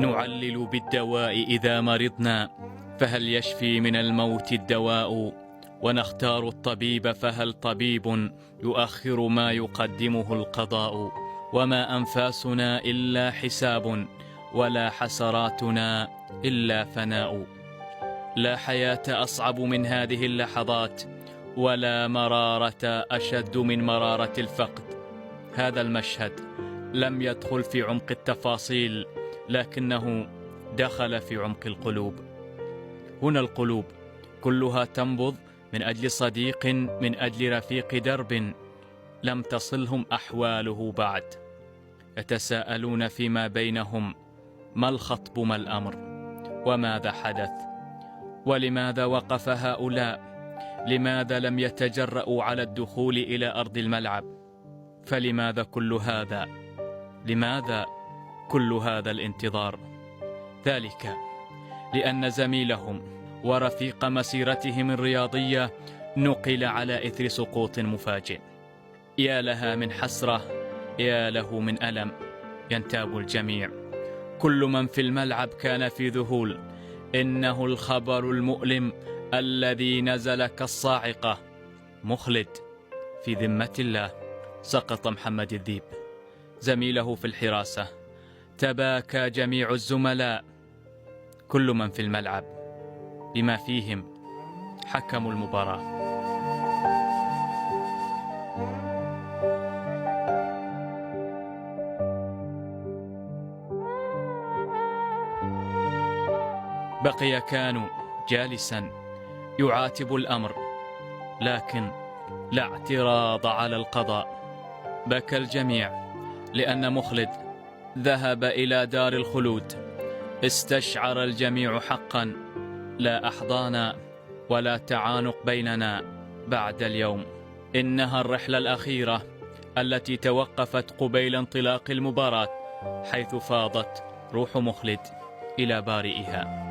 نعلل بالدواء إذا مرضنا، فهل يشفي من الموت الدواء؟ ونختار الطبيب، فهل طبيب يؤخر ما يقدمه القضاء؟ وما أنفاسنا إلا حساب، ولا حسراتنا إلا فناء. لا حياة أصعب من هذه اللحظات، ولا مرارة أشد من مرارة الفقد. هذا المشهد لم يدخل في عمق التفاصيل، لكنه دخل في عمق القلوب. هنا القلوب كلها تنبض من أجل صديق، من أجل رفيق درب لم تصلهم أحواله بعد. يتساءلون فيما بينهم: ما الخطب، ما الأمر، وماذا حدث؟ ولماذا وقف هؤلاء؟ لماذا لم يتجرؤوا على الدخول إلى أرض الملعب؟ فلماذا كل هذا؟ لماذا كل هذا الانتظار؟ ذلك لأن زميلهم ورفيق مسيرتهم الرياضية نقل على إثر سقوط مفاجئ. يا لها من حسرة، يا له من ألم. ينتاب الجميع، كل من في الملعب كان في ذهول. إنه الخبر المؤلم الذي نزل كالصاعقة. مخلد في ذمة الله. سقط محمد الذيب زميله في الحراسة. تباكى جميع الزملاء، كل من في الملعب، بما فيهم حكم المباراة. بقي كانوا جالسا يعاتب الأمر، لكن لا اعتراض على القضاء. بكى الجميع لأن مخلد ذهب إلى دار الخلود. استشعر الجميع حقا: لا أحضان ولا تعانق بيننا بعد اليوم. إنها الرحلة الأخيرة التي توقفت قبيل انطلاق المباراة، حيث فاضت روح مخلد إلى بارئها.